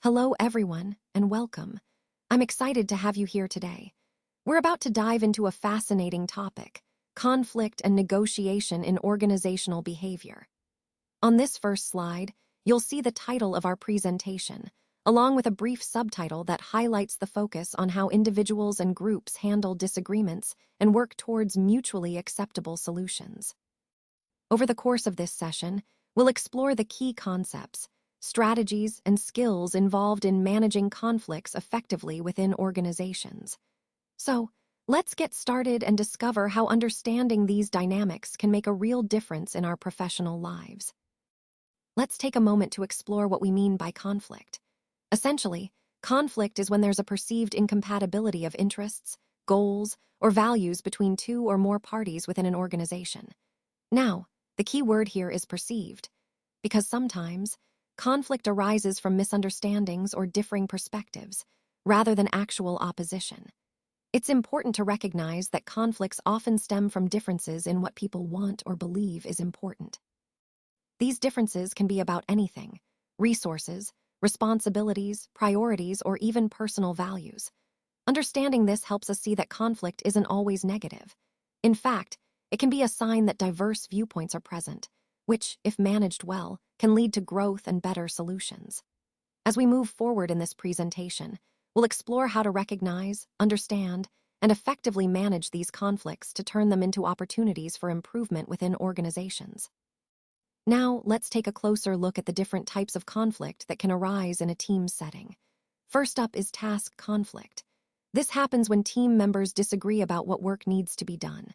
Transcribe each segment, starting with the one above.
Hello, everyone, and welcome. I'm excited to have you here today. We're about to dive into a fascinating topic: conflict and negotiation in organizational behavior. On this first slide, you'll see the title of our presentation, along with a brief subtitle that highlights the focus on how individuals and groups handle disagreements and work towards mutually acceptable solutions. Over the course of this session, we'll explore the key concepts, strategies, and skills involved in managing conflicts effectively within organizations. So, let's get started and discover how understanding these dynamics can make a real difference in our professional lives. Let's take a moment to explore what we mean by conflict. Essentially, conflict is when there's a perceived incompatibility of interests, goals, or values between two or more parties within an organization. Now, the key word here is perceived, because sometimes conflict arises from misunderstandings or differing perspectives, rather than actual opposition. It's important to recognize that conflicts often stem from differences in what people want or believe is important. These differences can be about anything: resources, responsibilities, priorities, or even personal values. Understanding this helps us see that conflict isn't always negative. In fact, it can be a sign that diverse viewpoints are present, which, if managed well, can lead to growth and better solutions. As we move forward in this presentation, we'll explore how to recognize, understand, and effectively manage these conflicts to turn them into opportunities for improvement within organizations. Now, let's take a closer look at the different types of conflict that can arise in a team setting. First up is task conflict. This happens when team members disagree about what work needs to be done.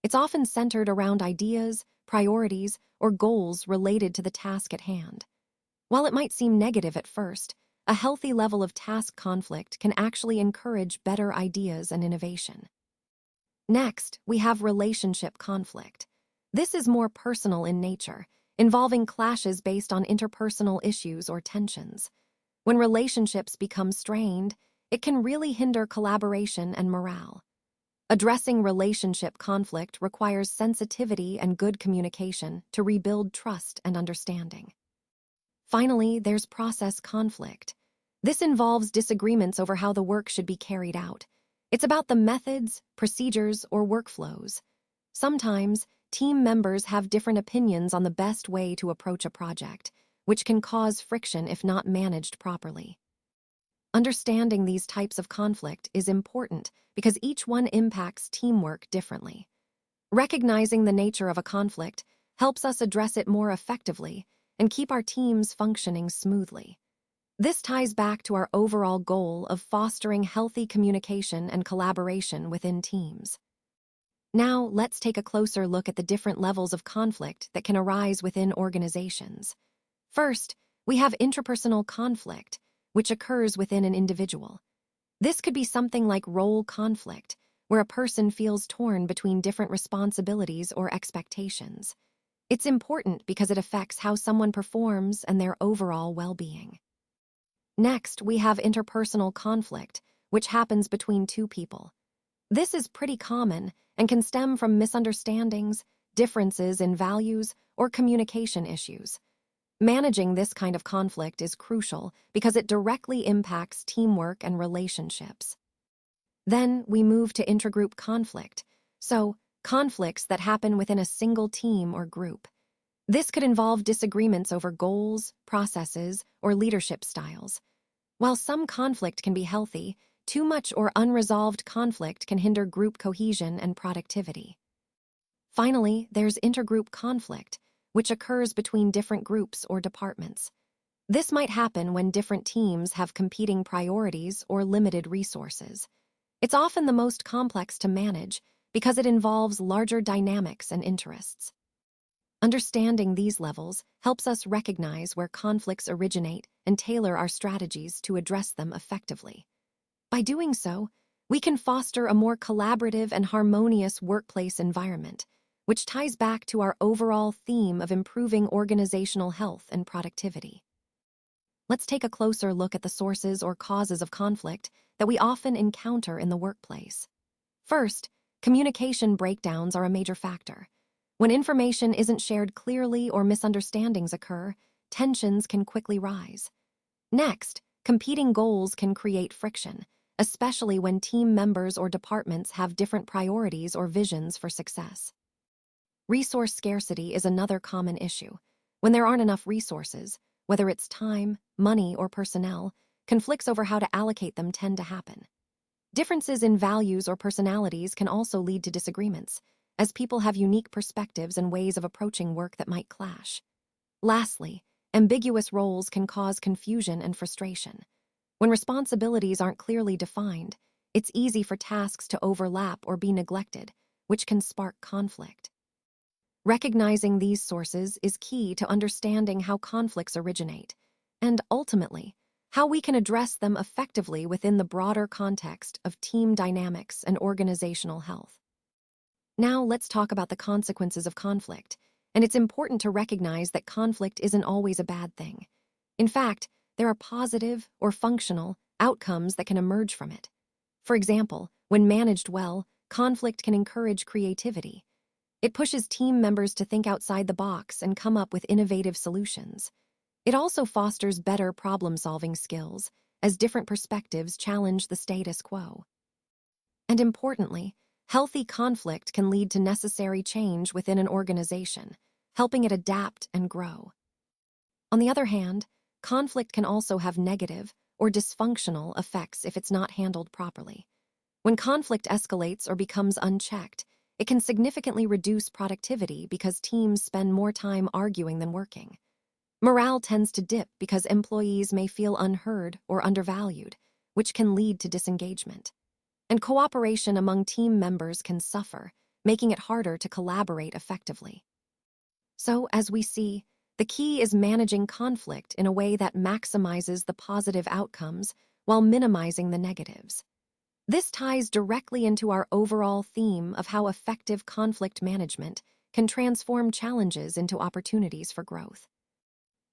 It's often centered around ideas, priorities, or goals related to the task at hand. While it might seem negative at first, a healthy level of task conflict can actually encourage better ideas and innovation. Next, we have relationship conflict. This is more personal in nature, involving clashes based on interpersonal issues or tensions. When relationships become strained, it can really hinder collaboration and morale. Addressing relationship conflict requires sensitivity and good communication to rebuild trust and understanding. Finally, there's process conflict. This involves disagreements over how the work should be carried out. It's about the methods, procedures, or workflows. Sometimes, team members have different opinions on the best way to approach a project, which can cause friction if not managed properly. Understanding these types of conflict is important because each one impacts teamwork differently. Recognizing the nature of a conflict helps us address it more effectively and keep our teams functioning smoothly. This ties back to our overall goal of fostering healthy communication and collaboration within teams. Now, let's take a closer look at the different levels of conflict that can arise within organizations. First, we have intrapersonal conflict, which occurs within an individual. This could be something like role conflict, where a person feels torn between different responsibilities or expectations. It's important because it affects how someone performs and their overall well-being. Next, we have interpersonal conflict, which happens between two people. This is pretty common and can stem from misunderstandings, differences in values, or communication issues. Managing this kind of conflict is crucial because it directly impacts teamwork and relationships. Then we move to intragroup conflict, so conflicts that happen within a single team or group. This could involve disagreements over goals, processes, or leadership styles. While some conflict can be healthy, too much or unresolved conflict can hinder group cohesion and productivity. Finally, there's intergroup conflict, which occurs between different groups or departments. This might happen when different teams have competing priorities or limited resources. It's often the most complex to manage because it involves larger dynamics and interests. Understanding these levels helps us recognize where conflicts originate and tailor our strategies to address them effectively. By doing so, we can foster a more collaborative and harmonious workplace environment, which ties back to our overall theme of improving organizational health and productivity. Let's take a closer look at the sources or causes of conflict that we often encounter in the workplace. First, communication breakdowns are a major factor. When information isn't shared clearly or misunderstandings occur, tensions can quickly rise. Next, competing goals can create friction, especially when team members or departments have different priorities or visions for success. Resource scarcity is another common issue. When there aren't enough resources, whether it's time, money, or personnel, conflicts over how to allocate them tend to happen. Differences in values or personalities can also lead to disagreements, as people have unique perspectives and ways of approaching work that might clash. Lastly, ambiguous roles can cause confusion and frustration. When responsibilities aren't clearly defined, it's easy for tasks to overlap or be neglected, which can spark conflict. Recognizing these sources is key to understanding how conflicts originate, and ultimately, how we can address them effectively within the broader context of team dynamics and organizational health. Now let's talk about the consequences of conflict, and it's important to recognize that conflict isn't always a bad thing. In fact, there are positive or functional outcomes that can emerge from it. For example, when managed well, conflict can encourage creativity. It pushes team members to think outside the box and come up with innovative solutions. It also fosters better problem-solving skills, as different perspectives challenge the status quo. And importantly, healthy conflict can lead to necessary change within an organization, helping it adapt and grow. On the other hand, conflict can also have negative or dysfunctional effects if it's not handled properly. When conflict escalates or becomes unchecked, it can significantly reduce productivity because teams spend more time arguing than working. Morale tends to dip because employees may feel unheard or undervalued, which can lead to disengagement. And cooperation among team members can suffer, making it harder to collaborate effectively. So, as we see, the key is managing conflict in a way that maximizes the positive outcomes while minimizing the negatives. This ties directly into our overall theme of how effective conflict management can transform challenges into opportunities for growth.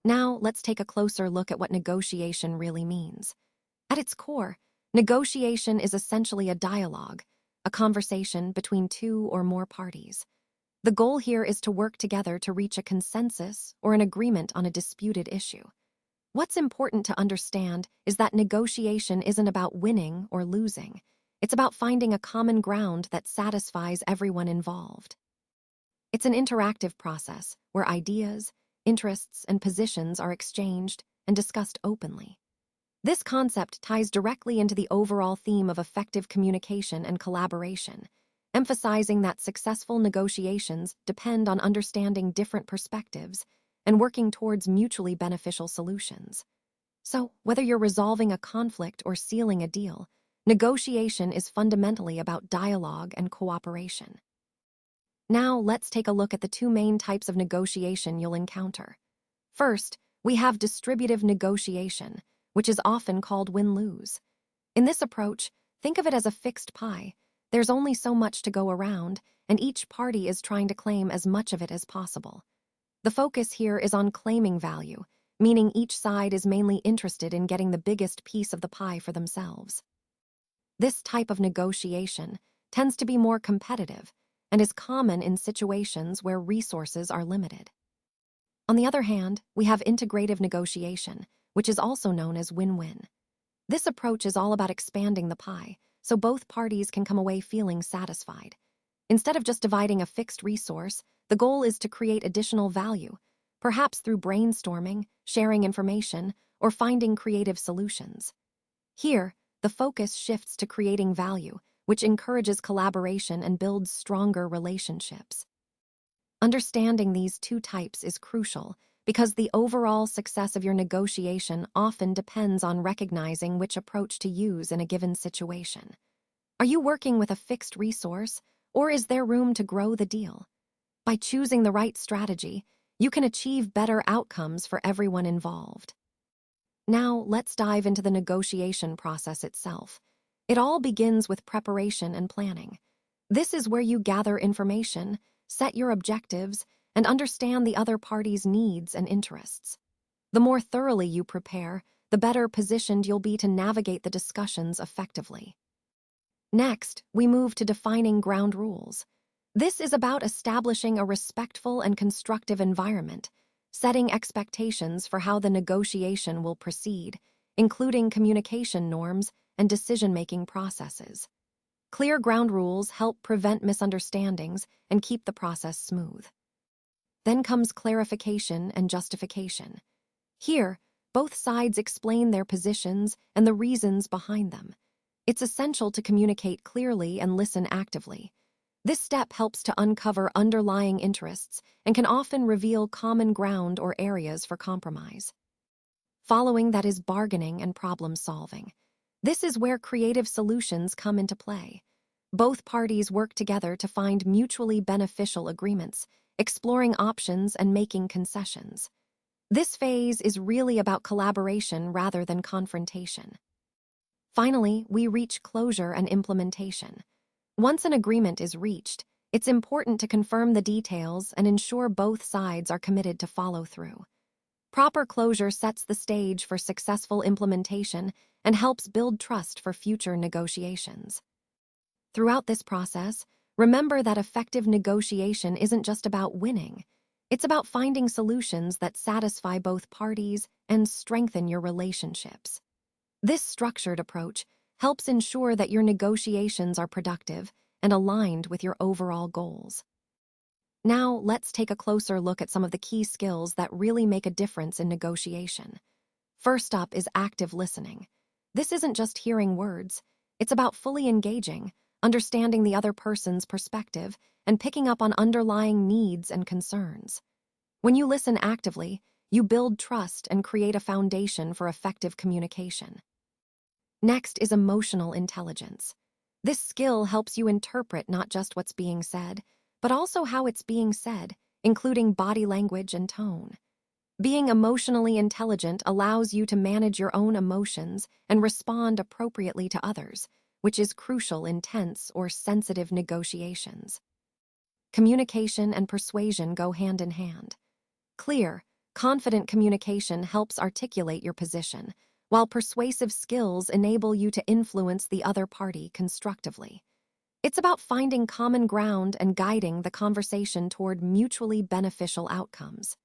Now, let's take a closer look at what negotiation really means. At its core, negotiation is essentially a dialogue, a conversation between two or more parties. The goal here is to work together to reach a consensus or an agreement on a disputed issue. What's important to understand is that negotiation isn't about winning or losing. It's about finding a common ground that satisfies everyone involved. It's an interactive process where ideas, interests, and positions are exchanged and discussed openly. This concept ties directly into the overall theme of effective communication and collaboration, emphasizing that successful negotiations depend on understanding different perspectives and working towards mutually beneficial solutions. So, whether you're resolving a conflict or sealing a deal, negotiation is fundamentally about dialogue and cooperation. Now, let's take a look at the two main types of negotiation you'll encounter. First, we have distributive negotiation, which is often called win-lose. In this approach, think of it as a fixed pie. There's only so much to go around, and each party is trying to claim as much of it as possible. The focus here is on claiming value, meaning each side is mainly interested in getting the biggest piece of the pie for themselves. This type of negotiation tends to be more competitive and is common in situations where resources are limited. On the other hand, we have integrative negotiation, which is also known as win-win. This approach is all about expanding the pie, so both parties can come away feeling satisfied. Instead of just dividing a fixed resource, the goal is to create additional value, perhaps through brainstorming, sharing information, or finding creative solutions. Here, the focus shifts to creating value, which encourages collaboration and builds stronger relationships. Understanding these two types is crucial because the overall success of your negotiation often depends on recognizing which approach to use in a given situation. Are you working with a fixed resource, or is there room to grow the deal? By choosing the right strategy, you can achieve better outcomes for everyone involved. Now, let's dive into the negotiation process itself. It all begins with preparation and planning. This is where you gather information, set your objectives, and understand the other party's needs and interests. The more thoroughly you prepare, the better positioned you'll be to navigate the discussions effectively. Next, we move to defining ground rules. This is about establishing a respectful and constructive environment, setting expectations for how the negotiation will proceed, including communication norms and decision-making processes. Clear ground rules help prevent misunderstandings and keep the process smooth. Then comes clarification and justification. Here, both sides explain their positions and the reasons behind them. It's essential to communicate clearly and listen actively. This step helps to uncover underlying interests and can often reveal common ground or areas for compromise. Following that is bargaining and problem solving. This is where creative solutions come into play. Both parties work together to find mutually beneficial agreements, exploring options and making concessions. This phase is really about collaboration rather than confrontation. Finally, we reach closure and implementation. Once an agreement is reached, it's important to confirm the details and ensure both sides are committed to follow through. Proper closure sets the stage for successful implementation and helps build trust for future negotiations. Throughout this process, remember that effective negotiation isn't just about winning. It's about finding solutions that satisfy both parties and strengthen your relationships. This structured approach helps ensure that your negotiations are productive and aligned with your overall goals. Now, let's take a closer look at some of the key skills that really make a difference in negotiation. First up is active listening. This isn't just hearing words, it's about fully engaging, understanding the other person's perspective, and picking up on underlying needs and concerns. When you listen actively, you build trust and create a foundation for effective communication. Next is emotional intelligence. This skill helps you interpret not just what's being said, but also how it's being said, including body language and tone. Being emotionally intelligent allows you to manage your own emotions and respond appropriately to others, which is crucial in tense or sensitive negotiations. Communication and persuasion go hand in hand. Clear, confident communication helps articulate your position, while persuasive skills enable you to influence the other party constructively. It's about finding common ground and guiding the conversation toward mutually beneficial outcomes.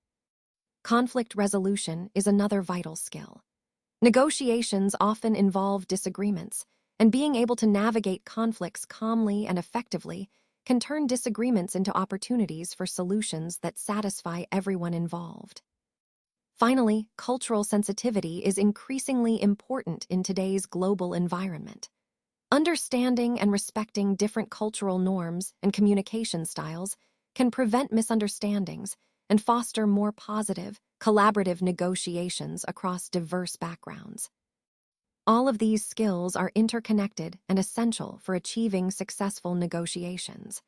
Conflict resolution is another vital skill. Negotiations often involve disagreements, and being able to navigate conflicts calmly and effectively can turn disagreements into opportunities for solutions that satisfy everyone involved. Finally, cultural sensitivity is increasingly important in today's global environment. Understanding and respecting different cultural norms and communication styles can prevent misunderstandings and foster more positive, collaborative negotiations across diverse backgrounds. All of these skills are interconnected and essential for achieving successful negotiations.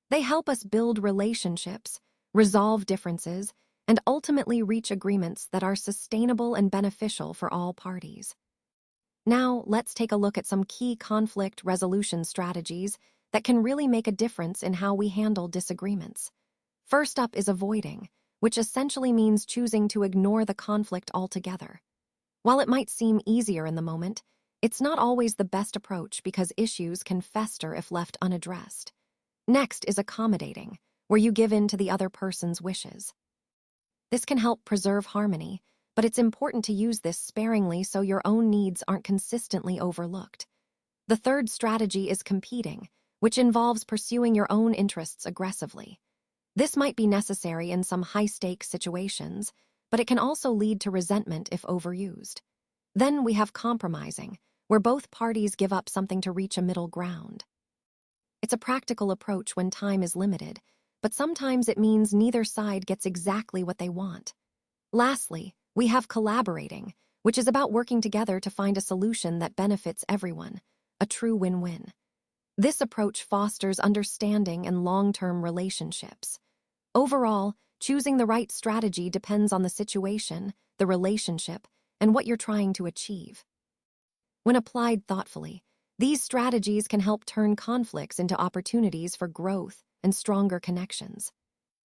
They help us build relationships, resolve differences, and ultimately reach agreements that are sustainable and beneficial for all parties. Now, let's take a look at some key conflict resolution strategies that can really make a difference in how we handle disagreements. First up is avoiding, which essentially means choosing to ignore the conflict altogether. While it might seem easier in the moment, it's not always the best approach because issues can fester if left unaddressed. Next is accommodating, where you give in to the other person's wishes. This can help preserve harmony, but it's important to use this sparingly so your own needs aren't consistently overlooked. The third strategy is competing, which involves pursuing your own interests aggressively. This might be necessary in some high-stakes situations, but it can also lead to resentment if overused. Then we have compromising, where both parties give up something to reach a middle ground. It's a practical approach when time is limited, but sometimes it means neither side gets exactly what they want. Lastly, we have collaborating, which is about working together to find a solution that benefits everyone, a true win-win. This approach fosters understanding and long-term relationships. Overall, choosing the right strategy depends on the situation, the relationship, and what you're trying to achieve. When applied thoughtfully, these strategies can help turn conflicts into opportunities for growth and stronger connections.